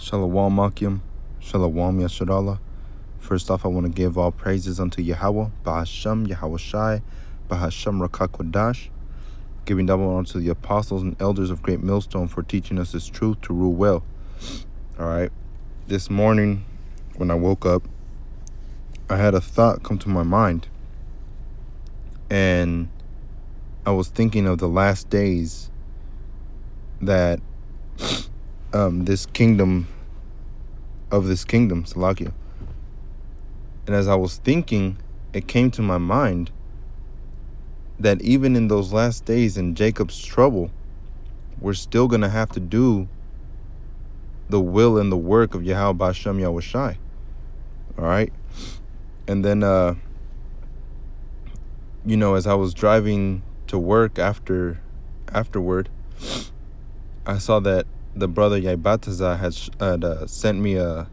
Shalom Akim, Shalom Yasharallah. First off, I want to give all praises unto Yahweh, Bahasham, Yahweh Shai, Bahasham Rakakwadash, giving double honor to the apostles and elders of Great Millstone for teaching us this truth to rule well. All right. This morning, when I woke up, I had a thought come to my mind, and I was thinking of the last days that this kingdom, Salakia. And as I was thinking, it came to my mind that even in those last days in Jacob's trouble, we're still going to have to do the will and the work of Yahweh Ba'ashem Yahweh Shai. All right. And then, as I was driving to work afterward, I saw that the brother Yaibataza had sent me a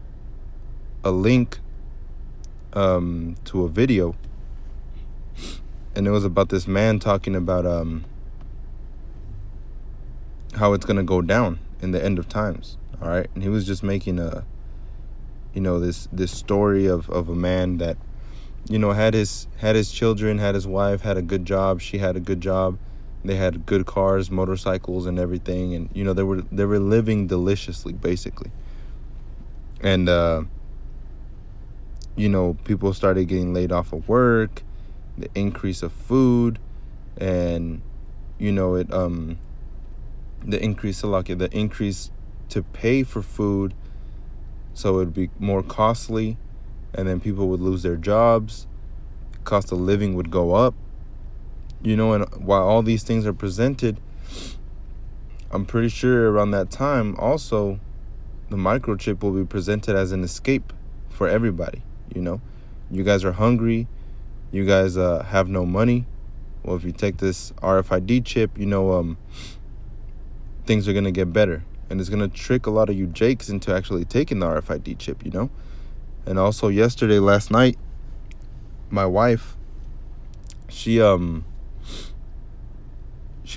link to a video, and it was about this man talking about how it's gonna go down in the end of times. All right, and he was just making this story of a man that had his children, had his wife, had a good job, she had a good job, they had good cars, motorcycles, and everything, and they were living deliciously, basically. And people started getting laid off of work, the increase of food, and the increase to pay for food, so it'd be more costly, and then people would lose their jobs, cost of living would go up, and while all these things are presented, I'm pretty sure around that time also the microchip will be presented as an escape for everybody. You guys are hungry, you guys have no money. Well, if you take this RFID chip, things are going to get better, and it's going to trick a lot of you jakes into actually taking the RFID chip. And also last night, my wife, she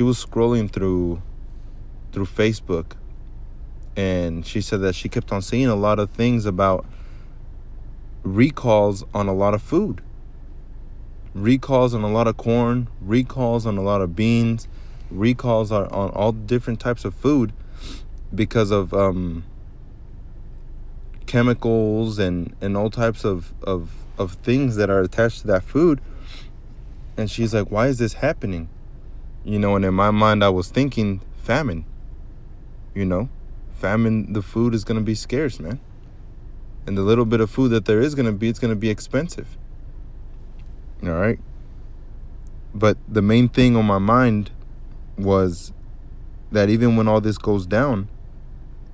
was scrolling through Facebook, and she said that she kept on seeing a lot of things about recalls on a lot of food, recalls on a lot of corn, recalls on a lot of beans, recalls on all different types of food because of chemicals and all types of things that are attached to that food. And she's like, why is this happening? And in my mind, I was thinking famine. Famine, the food is going to be scarce, man. And the little bit of food that there is going to be, it's going to be expensive. All right. But the main thing on my mind was that even when all this goes down,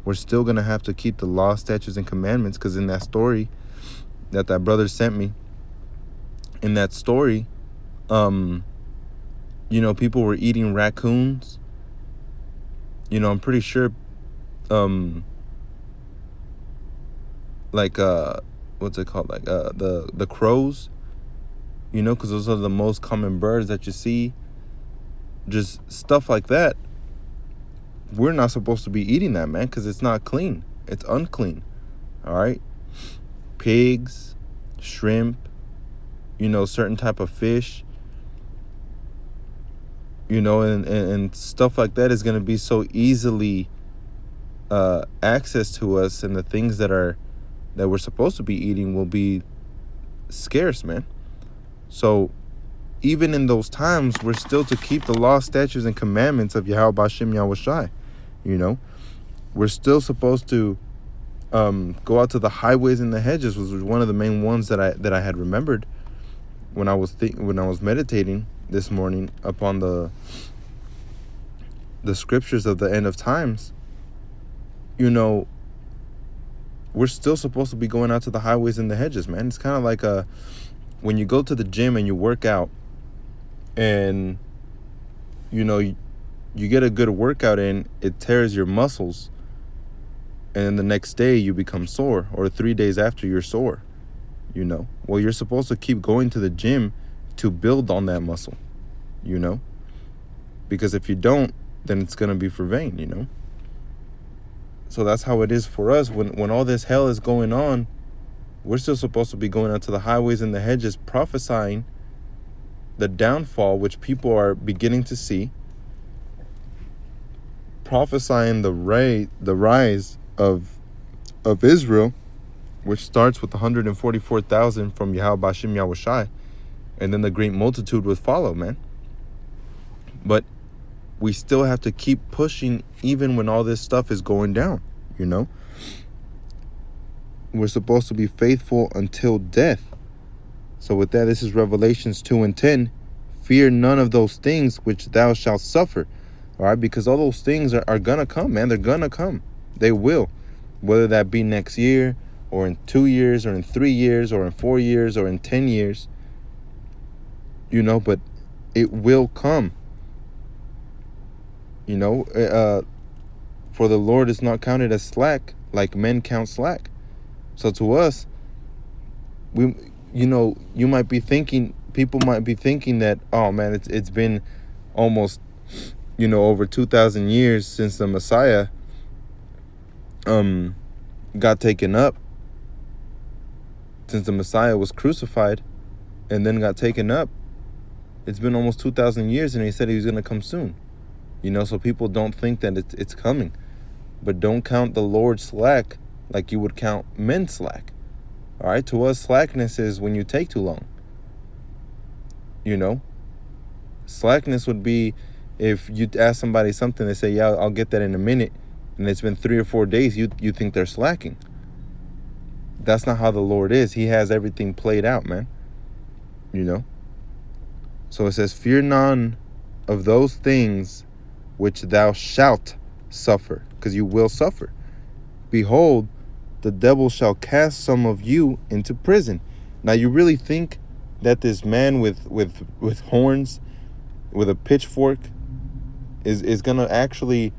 we're still going to have to keep the law, statutes, and commandments. Because in that story that brother sent me, in that story, people were eating raccoons. I'm pretty sure, what's it called? The crows, because those are the most common birds that you see. Just stuff like that. We're not supposed to be eating that, man, because it's not clean. It's unclean. All right. Pigs, shrimp, certain type of fish, and stuff like that is going to be so easily access to us, and the things that we're supposed to be eating will be scarce, man. So even in those times, we're still to keep the law, statutes, and commandments of Yahweh Ba'ashem Yahweh Shai. We're still supposed to go out to the highways and the hedges, which was one of the main ones that I had remembered when I was meditating this morning upon the scriptures of the end of times. We're still supposed to be going out to the highways and the hedges, man. It's kind of like when you go to the gym and you work out, and you get a good workout in, it tears your muscles, and then the next day you become sore, or 3 days after you're sore. Well, you're supposed to keep going to the gym to build on that muscle, because if you don't, then it's going to be for vain. So that's how it is for us. When all this hell is going on, we're still supposed to be going out to the highways and the hedges prophesying the downfall, which people are beginning to see, prophesying the rise of Israel, which starts with 144,000 from Yahweh Bashim Yahushai, and then the great multitude would follow, man. But we still have to keep pushing even when all this stuff is going down, you know? We're supposed to be faithful until death. So with that, this is Revelations 2:10. Fear none of those things which thou shalt suffer. All right, because all those things are gonna come, man. They're gonna come. They will. Whether that be next year, or in 2 years, or in 3 years, or in 4 years, or in 10 years. You know, but it will come. You know, for the Lord is not counted as slack, like men count slack. So to us, you might be thinking, people might be thinking that, oh man, it's been almost, over 2,000 years since the Messiah got taken up, since the Messiah was crucified and then got taken up. It's been almost 2,000 years, and he said he was going to come soon. So people don't think that it's coming. But don't count the Lord slack like you would count men slack. All right? To us, slackness is when you take too long. Slackness would be if you ask somebody something, they say, yeah, I'll get that in a minute, and it's been 3 or 4 days, you think they're slacking. That's not how the Lord is. He has everything played out, man. So it says, fear none of those things which thou shalt suffer, because you will suffer. Behold, the devil shall cast some of you into prison. Now, you really think that this man with horns, with a pitchfork, is going to actually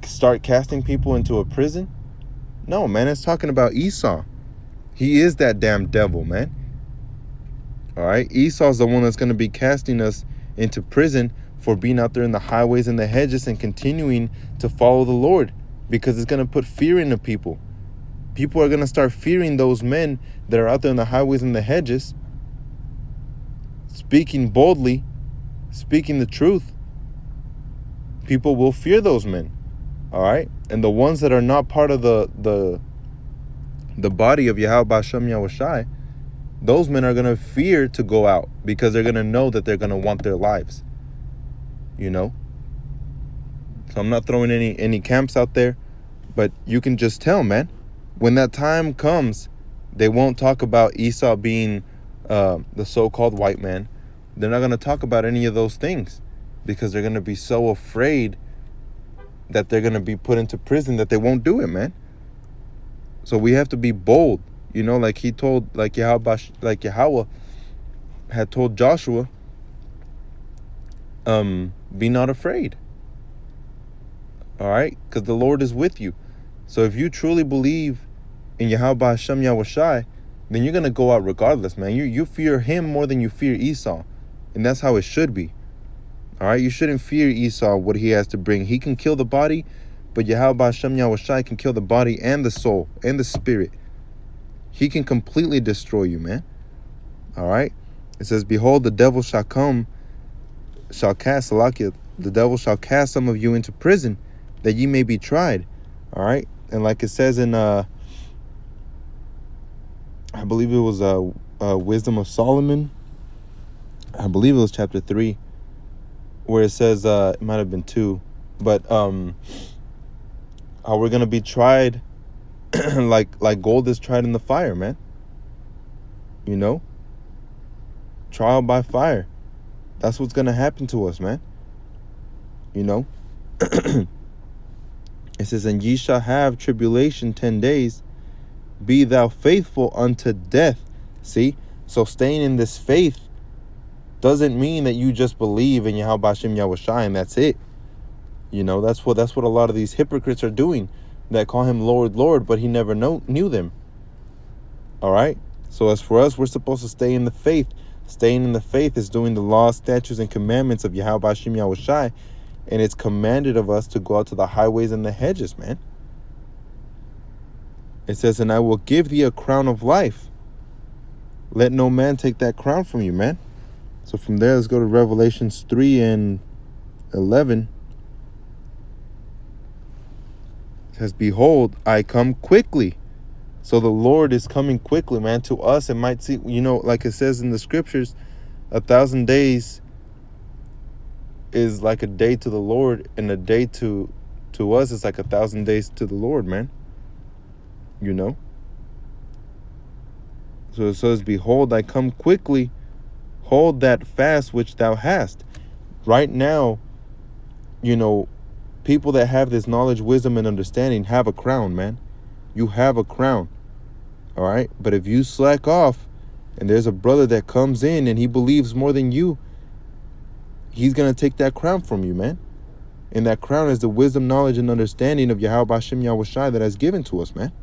start casting people into a prison? No, man, it's talking about Esau. He is that damn devil, man. All right? Esau's the one that's going to be casting us into prison for being out there in the highways and the hedges and continuing to follow the Lord, because it's going to put fear into people. People are going to start fearing those men that are out there in the highways and the hedges, speaking boldly, speaking the truth. People will fear those men. All right? And the ones that are not part of the body of Yahweh B'Shem Yahushai, those men are going to fear to go out, because they're going to know that they're going to want their lives. So I'm not throwing any camps out there, but you can just tell, man, when that time comes, they won't talk about Esau being the so-called white man. They're not going to talk about any of those things, because they're going to be so afraid that they're going to be put into prison that they won't do it, man. So we have to be bold, like he told, like Yahweh had told Joshua, be not afraid. All right? Because the Lord is with you. So if you truly believe in Yahweh Hashem Yahushai, then you're going to go out regardless, man. You fear him more than you fear Esau. And that's how it should be. All right? You shouldn't fear Esau, what he has to bring. He can kill the body, but Yahweh Hashem Yahushai can kill the body and the soul and the spirit. He can completely destroy you, man. All right? It says, behold, the devil shall cast some of you into prison, that ye may be tried. All right? And like it says in, I believe it was Wisdom of Solomon. I believe it was chapter 3, where it says, it might have been 2, but how we're going to be tried like gold is tried in the fire, man. Trial by fire. That's what's going to happen to us, man. It says, and ye shall have tribulation 10 days. Be thou faithful unto death. See? So staying in this faith doesn't mean that you just believe in Yahweh B'Shem Yahushai and that's it. That's what a lot of these hypocrites are doing, that call him Lord, Lord, but he never knew them. All right? So as for us, we're supposed to stay in the faith. Staying in the faith is doing the laws, statutes, and commandments of Yahweh B'Shem Yahushai, And it's commanded of us to go out to the highways and the hedges, man. It says, and I will give thee a crown of life. Let no man take that crown from you, man. So from there, let's go to Revelations 3:11. It says, behold, I come quickly. So the Lord is coming quickly, man. To us, it might seem, like it says in the scriptures, 1,000 days is like a day to the Lord, and a day to us is like 1,000 days to the Lord, man. So it says, behold, I come quickly. Hold that fast which thou hast. Right now, people that have this knowledge, wisdom, and understanding have a crown, man. You have a crown. All right? But if you slack off and there's a brother that comes in and he believes more than you, he's going to take that crown from you, man. And that crown is the wisdom, knowledge, and understanding of Yahweh Hashem Yahweh Shai that has given to us, man.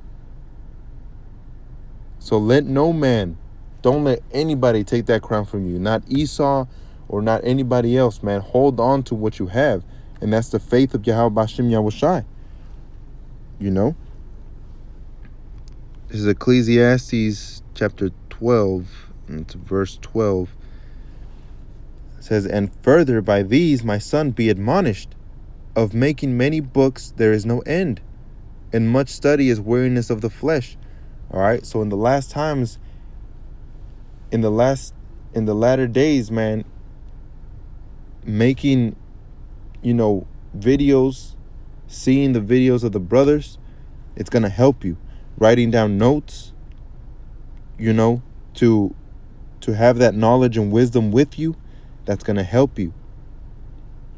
So let no man, don't let anybody take that crown from you. Not Esau or not anybody else, man. Hold on to what you have. And that's the faith of Yahweh Hashem Yahweh Shai. This is Ecclesiastes chapter 12, and it's verse 12. It says, and further by these, my son, be admonished. Of making many books there is no end, and much study is weariness of the flesh. All right, so in the last times, in the latter days, man, making, videos, seeing the videos of the brothers, it's gonna help you. Writing down notes, to have that knowledge and wisdom with you, that's gonna help you.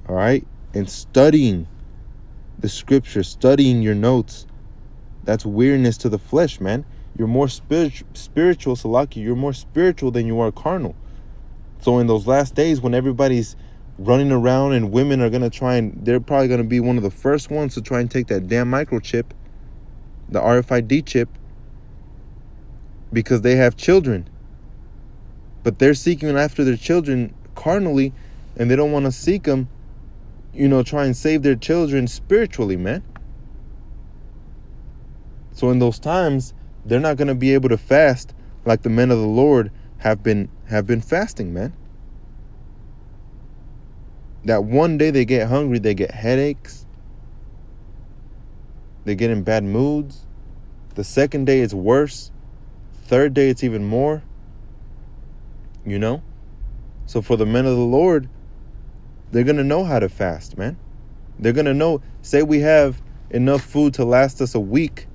All right, and studying the scripture, studying your notes, that's weariness to the flesh, man. You're more spiritual, Salaki. You're more spiritual than you are carnal. So in those last days, when everybody's running around and women are going to they're probably going to be one of the first ones to try and take that damn microchip, the RFID chip, because they have children. But they're seeking after their children carnally, and they don't want to seek them, try and save their children spiritually, man. So in those times, they're not going to be able to fast like the men of the Lord have been fasting, man. That one day they get hungry, they get headaches, they get in bad moods. The second day it's worse. Third day it's even more. So for the men of the Lord, they're going to know how to fast, man. They're going to know, say we have enough food to last us a week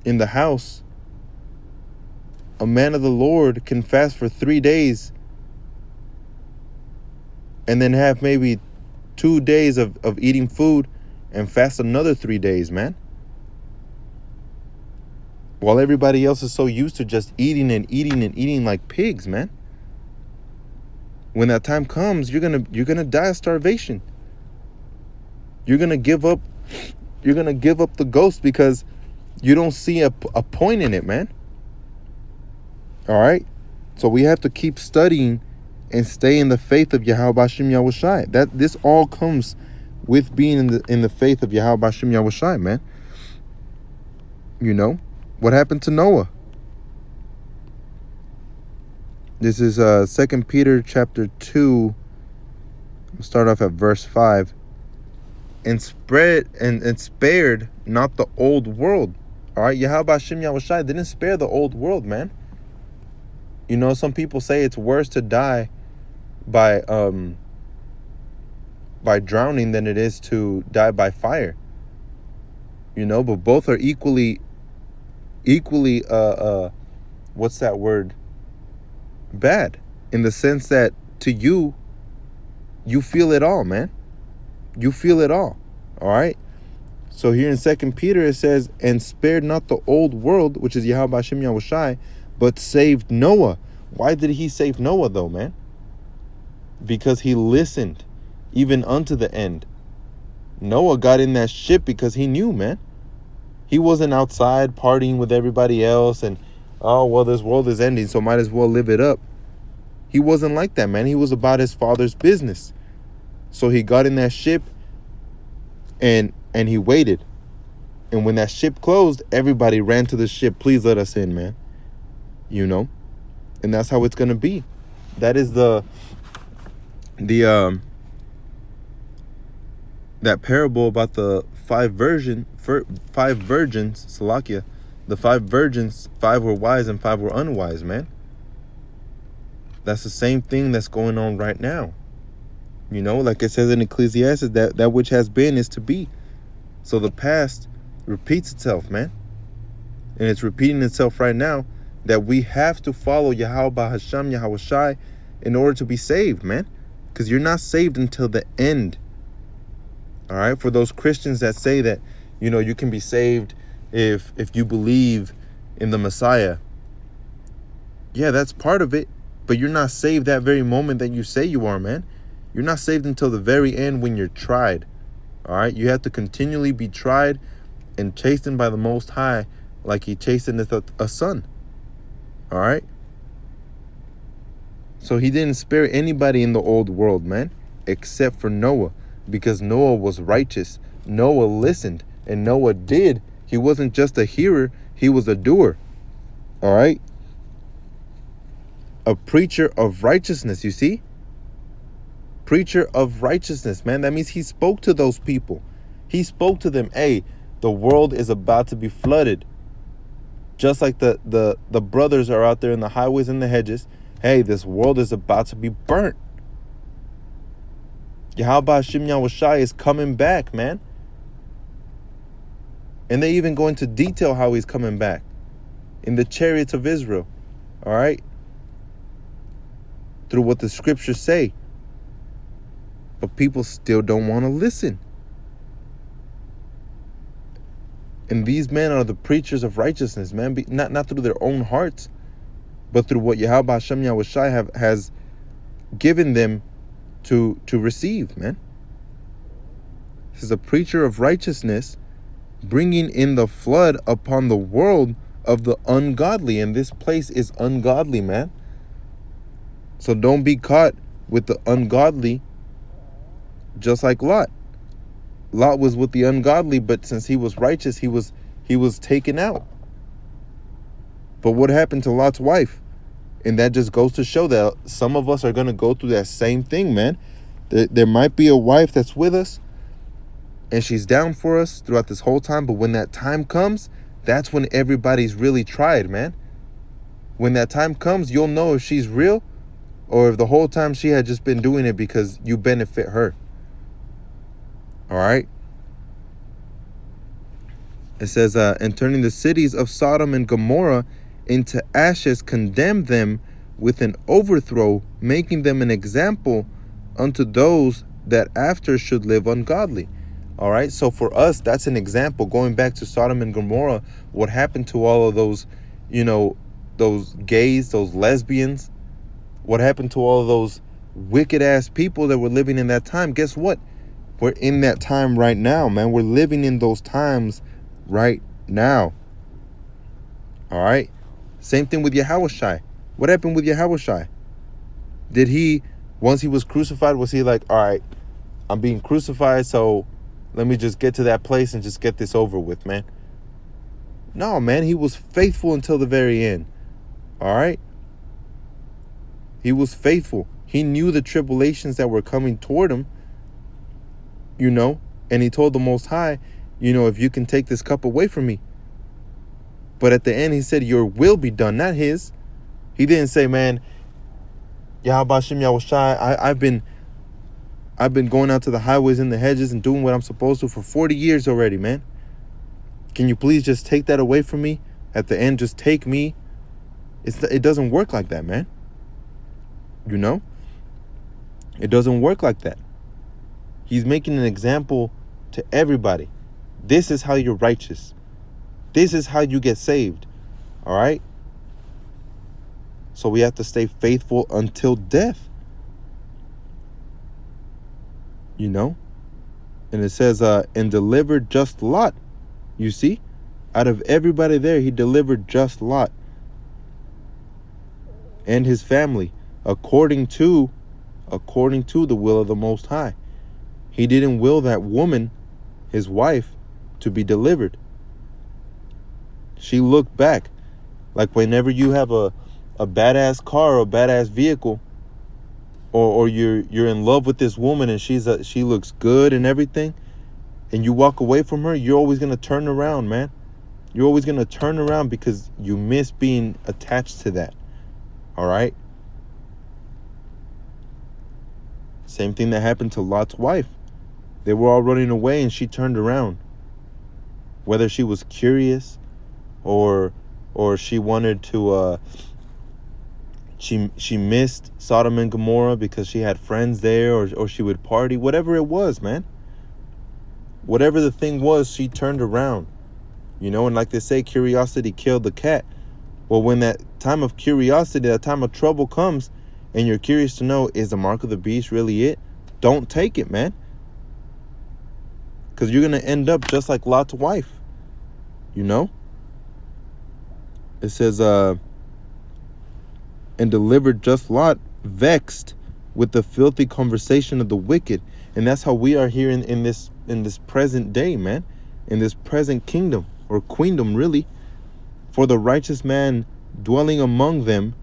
in the house. A man of the Lord can fast for 3 days and then have maybe 2 days of eating food and fast another 3 days, man. While everybody else is so used to just eating and eating and eating like pigs, man. When that time comes, you're gonna die of starvation. You're gonna give up the ghost because you don't see a point in it, man. All right? So we have to keep studying and stay in the faith of Yahweh Hashem Yahweh Shai. That this all comes with being in the faith of Yahweh Hashem Yahweh Shai, man. What happened to Noah? This is 2 Peter chapter 2. We'll start off at verse 5. And spared not the old world. All right, Yahweh Hashem Yahweh Shai didn't spare the old world, man. Some people say it's worse to die by drowning than it is to die by fire. But both are equally what's that word? Bad, in the sense that to you feel it all, man. You feel it all. All right. So here in 2 Peter it says, and spared not the old world, which is Yahweh Hashem Yahweh Shai, but saved Noah. Why did he save Noah though, man? Because he listened even unto the end. Noah got in that ship because he knew, man. He wasn't outside partying with everybody else and, oh, well, this world is ending, so might as well live it up. He wasn't like that, man. He was about his father's business. So he got in that ship and he waited. And when that ship closed, everybody ran to the ship. Please let us in, man. You know? And that's how it's going to be. That is that parable about the five virgins, Salakia. The 5 virgins, 5 were wise and 5 were unwise, man. That's the same thing that's going on right now. You know, like it says in Ecclesiastes, that which has been is to be. So the past repeats itself, man. And it's repeating itself right now, that we have to follow Yahweh Hashem, Yahweh Shai, in order to be saved, man. Because you're not saved until the end. All right? For those Christians that say that, you know, you can be saved if you believe in the Messiah. Yeah, that's part of it. But you're not saved that very moment that you say you are, man. You're not saved until the very end when you're tried. All right? You have to continually be tried and chastened by the Most High like he chastened a son. All right? So he didn't spare anybody in the old world, man, except for Noah, because Noah was righteous. Noah listened, and Noah did. He wasn't just a hearer, he was a doer. All right? A preacher of righteousness, you see? Preacher of righteousness, man. That means he spoke to those people. He spoke to them, hey, the world is about to be flooded. Just like the brothers are out there in the highways and the hedges. Hey, this world is about to be burnt. Yahweh Hashem Yahweh Shai is coming back, man. And they even go into detail how he's coming back. In the chariots of Israel. All right? Through what the scriptures say. But people still don't want to listen. And these men are the preachers of righteousness, man. Not through their own hearts, but through what Yahweh Hashem Yahweh Shai has given them to receive, man. This is a preacher of righteousness bringing in the flood upon the world of the ungodly. And this place is ungodly, man. So don't be caught with the ungodly, just like Lot. Lot was with the ungodly, but since he was righteous, he was taken out. But what happened to Lot's wife? And that just goes to show that some of us are going to go through that same thing, man. There might be a wife that's with us, and she's down for us throughout this whole time, but when that time comes, that's when everybody's really tried, man. When that time comes, you'll know if she's real or if the whole time she had just been doing it because you benefit her. All right. It says, and turning the cities of Sodom and Gomorrah into ashes, condemned them with an overthrow, making them an example unto those that after should live ungodly. All right. So for us, that's an example. Going back to Sodom and Gomorrah, what happened to all of those, you know, those gays, those lesbians? What happened to all of those wicked ass people that were living in that time? Guess what? We're in that time right now, man. We're living in those times right now. All right. Same thing with Yahweh Shai. What happened with Yahweh Shai? Did he, once he was crucified, was he like, all right, I'm being crucified, so let me just get to that place and just get this over with, man? No, man. He was faithful until the very end. All right. He was faithful. He knew the tribulations that were coming toward him. You know, and he told the Most High, you know, if you can take this cup away from me. But at the end, he said, your will be done, not his. He didn't say, man, Yahweh Hashem Yahweh Shai, I've been going out to the highways and the hedges and doing what I'm supposed to for 40 years already, man. Can you please just take that away from me? At the end, just take me. It doesn't work like that, man. You know? It doesn't work like that. He's making an example to everybody. This is how you're righteous. This is how you get saved. All right? So we have to stay faithful until death. You know? And it says, and delivered just Lot. You see? Out of everybody there, he delivered just Lot. And his family. According to the will of the Most High. He didn't will that woman, his wife, to be delivered. She looked back. Like whenever you have a badass car or a badass vehicle, or you're in love with this woman and she looks good and everything, and you walk away from her, you're always gonna turn around, man. You're always gonna turn around because you miss being attached to that. All right. Same thing that happened to Lot's wife. They were all running away and she turned around. Whether she was curious or she wanted to she missed Sodom and Gomorrah because she had friends there, or she would party, whatever it was, man. Whatever the thing was, she turned around. And like they say, curiosity killed the cat. Well, when that time of curiosity, that time of trouble comes, and you're curious to know, is the mark of the beast really it? Don't take it, man. Because you're going to end up just like Lot's wife. It says, and delivered just Lot, vexed with the filthy conversation of the wicked. And that's how we are here in this present day, man. In this present kingdom, or queendom, really. For the righteous man dwelling among them,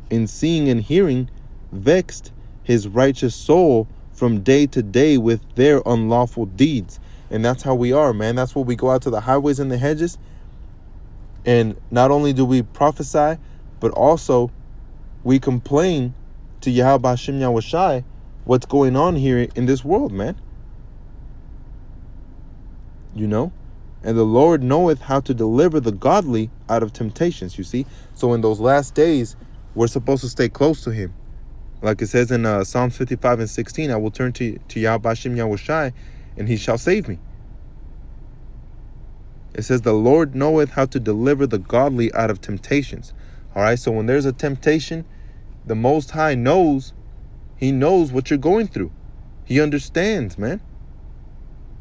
in seeing and hearing, vexed his righteous soul from day to day with their unlawful deeds. And that's how we are, man. That's what we go out to the highways and the hedges. And not only do we prophesy, but also we complain to Yahweh Hashem Yahushai what's going on here in this world, man. And the Lord knoweth how to deliver the godly out of temptations, you see. So in those last days, we're supposed to stay close to him. Like it says in Psalms 55 and 16, I will turn to Yahweh Hashem Yahushai, and he shall save me. It says the Lord knoweth how to deliver the godly out of temptations. All right, so when there's a temptation, the Most High knows. He knows what you're going through. He understands, man.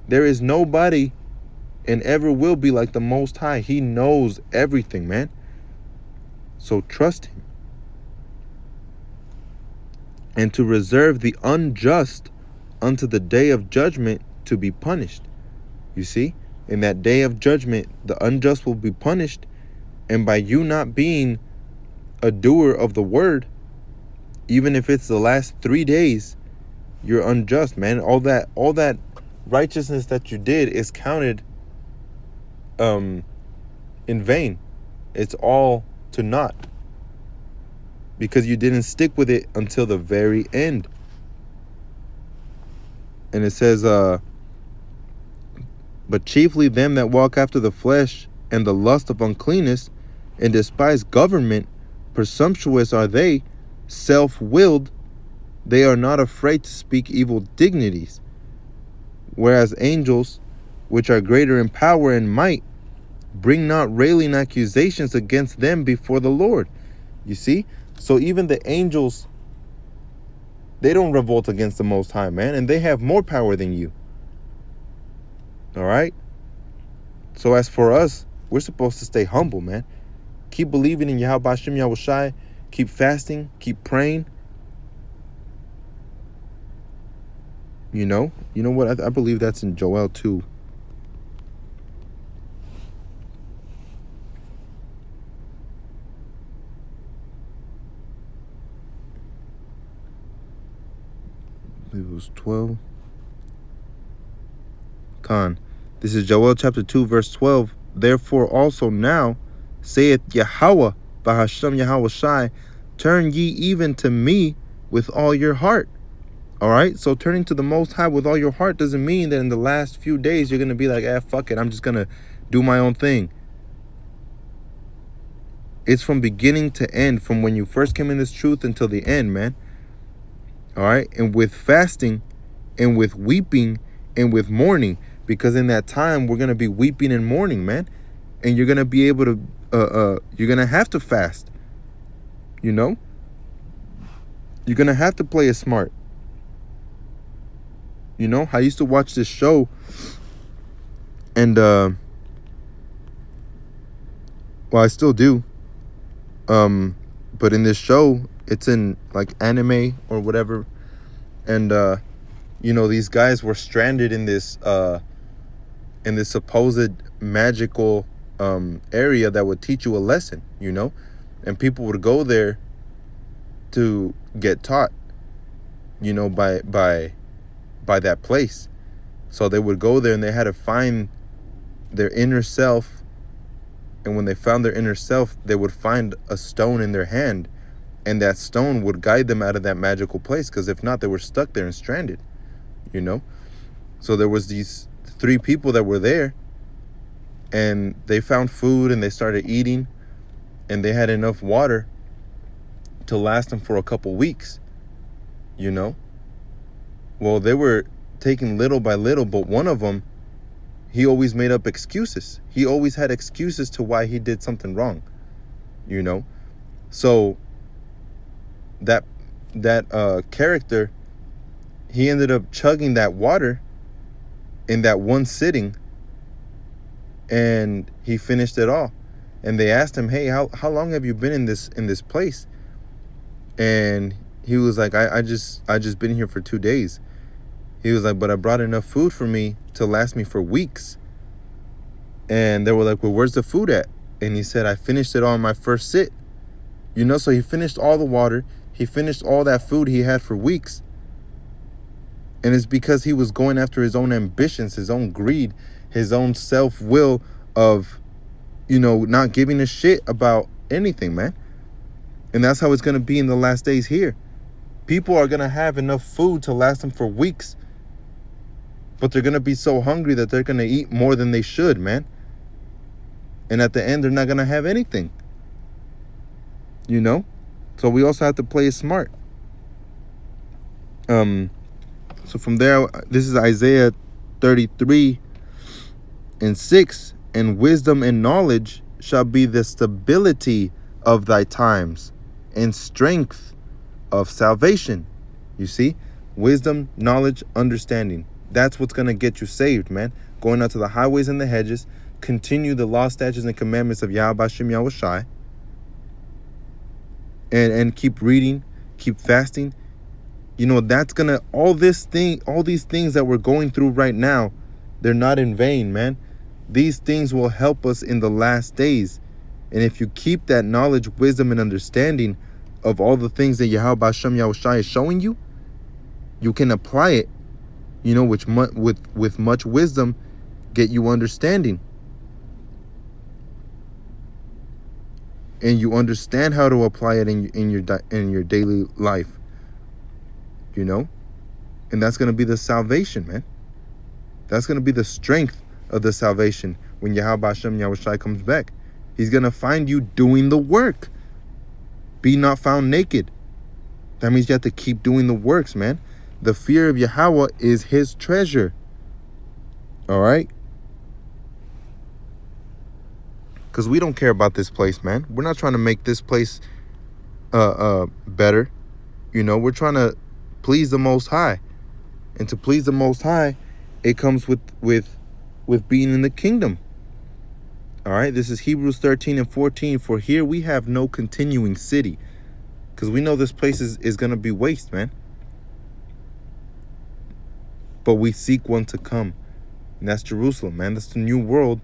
There is nobody and ever will be like the Most High. He knows everything, man. So trust him. And to reserve the unjust unto the day of judgment to be punished. You see, in that day of judgment, the unjust will be punished. And by you not being a doer of the word, even if it's the last 3 days, you're unjust, man. All that righteousness that you did is counted in vain. It's all to naught, because you didn't stick with it until the very end. And it says, but chiefly them that walk after the flesh and the lust of uncleanness, and despise government, presumptuous are they, self-willed, they are not afraid to speak evil dignities. Whereas angels, which are greater in power and might, bring not railing accusations against them before the Lord. You see? So even the angels, they don't revolt against the Most High, man. And they have more power than you. All right? So as for us, we're supposed to stay humble, man. Keep believing in Yahweh Hashem Yahushai. Keep fasting. Keep praying. You know what? I believe that's in Joel 2. I believe it was 12. This is Joel chapter 2, verse 12. Therefore also now, saith Yahweh, Bahashem Yahushai, turn ye even to me with all your heart. All right, so turning to the Most High with all your heart doesn't mean that in the last few days you're going to be like, fuck it, I'm just going to do my own thing. It's from beginning to end, from when you first came in this truth until the end, man. All right, and with fasting and with weeping and with mourning, because in that time we're going to be weeping and mourning, man. And you're going to be able to, you're going to have to fast, You're going to have to play it smart. I used to watch this show, and well, I still do, but in this show, it's in like anime or whatever, and these guys were stranded in this supposed magical area that would teach you a lesson, and people would go there to get taught, by that place. So they would go there and they had to find their inner self. And when they found their inner self, they would find a stone in their hand, and that stone would guide them out of that magical place, because if not, they were stuck there and stranded, So there was these 3 people that were there, and they found food and they started eating, and they had enough water to last them for a couple weeks, Well, they were taking little by little, but one of them, he always made up excuses. He always had excuses to why he did something wrong, So that character, he ended up chugging that water in that one sitting, and he finished it all. And they asked him, "Hey, how long have you been in this place?" And he was like, I just been here for 2 days. He was like, "But I brought enough food for me to last me for weeks." And they were like, "Well, where's the food at?" And he said, "I finished it all in my first sit." So he finished all the water. He finished all that food he had for weeks. And it's because he was going after his own ambitions, his own greed, his own self-will of, not giving a shit about anything, man. And that's how it's going to be in the last days here. People are going to have enough food to last them for weeks, but they're going to be so hungry that they're going to eat more than they should, man. And at the end, they're not going to have anything. So we also have to play it smart. So from there, this is Isaiah 33:6. "And wisdom and knowledge shall be the stability of thy times, and strength of salvation." You see? Wisdom, knowledge, understanding. That's what's going to get you saved, man. Going out to the highways and the hedges. Continue the law, statutes, and commandments of Yahweh Hashem Yahweh Shai. And keep reading, keep fasting. That's going to, all these things that we're going through right now, they're not in vain, man. These things will help us in the last days. And if you keep that knowledge, wisdom, and understanding of all the things that Yahweh Hashem Yahweh Shai is showing you, you can apply it, which with much wisdom, get you understanding. And you understand how to apply it in your daily life, and that's going to be the salvation, man. That's going to be the strength of the salvation when Yahweh Hashem Yahweh Shai comes back. He's going to find you doing the work. Be not found naked. That means you have to keep doing the works, man. The fear of Yahweh is his treasure. All right? Because we don't care about this place, man. We're not trying to make this place better. We're trying to please the Most High. And to please the Most High, it comes with being in the kingdom. All right, this is Hebrews 13:14. "For here we have no continuing city." Because we know this place is going to be waste, man. "But we seek one to come." And that's Jerusalem, man. That's the new world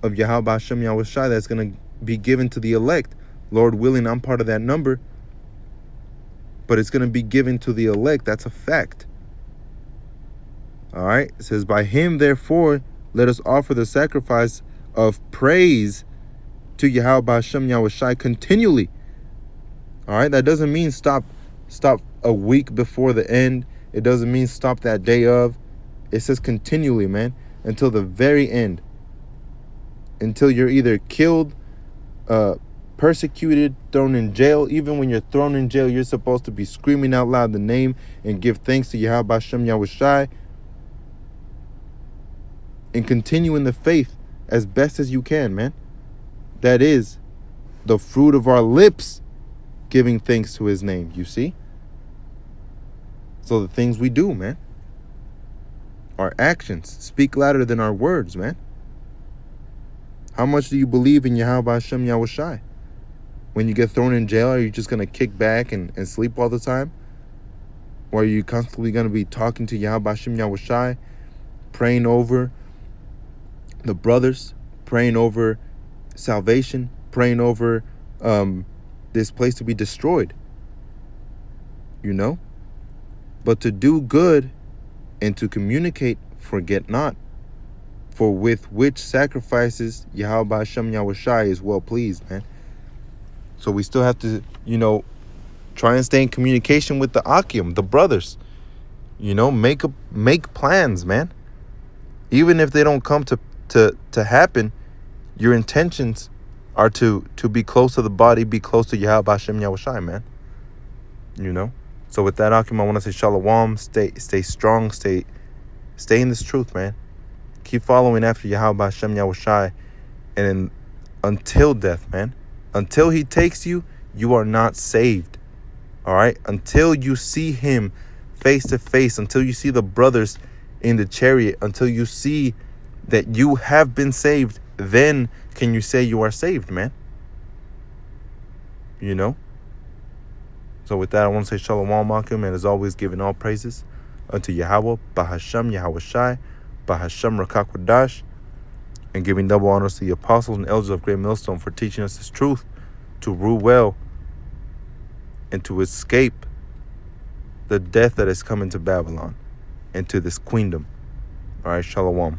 of Yahweh Hashem Yahweh Shai that's going to be given to the elect. Lord willing, I'm part of that number. But it's going to be given to the elect. That's a fact. All right. It says, "By him, therefore, let us offer the sacrifice of praise to Yahweh Hashem Yahweh Shai continually." All right. That doesn't mean stop a week before the end. It doesn't mean stop that day of. It says continually, man, until the very end. Until you're either killed, persecuted, thrown in jail. Even when you're thrown in jail, you're supposed to be screaming out loud the name and give thanks to Yahweh Hashem Yahweh Shai. And continue in the faith as best as you can, man. That is the fruit of our lips, giving thanks to his name, you see? So the things we do, man. Our actions speak louder than our words, man. How much do you believe in Yahweh Hashem Yahweh Shai? When you get thrown in jail, are you just going to kick back and sleep all the time? Or are you constantly going to be talking to Yahweh Hashem Yahushai, praying over the brothers, praying over salvation, praying over this place to be destroyed, you know? But to do good and to communicate, forget not, for with which sacrifices Yahweh Hashem Yahushai is well pleased, man. So we still have to, try and stay in communication with the Akim, the brothers. Make plans, man. Even if they don't come to happen, your intentions are to be close to the body, be close to Yahweh Hashem Yahushai, man. So with that, Akim, I want to say shalom. Stay strong. Stay in this truth, man. Keep following after Yahweh Hashem Yahushai, and until death, man. Until he takes you, you are not saved. All right? Until you see him face to face, until you see the brothers in the chariot, until you see that you have been saved, then can you say you are saved, man. So with that, I want to say shalom alaikum, and as always, giving all praises unto Yahweh, Bahasham Yahushai, Bahasham Rakakwadash, and giving double honors to the apostles and elders of Great Millstone for teaching us this truth, to rule well and to escape the death that is coming to Babylon and to this queendom. All right, shalom.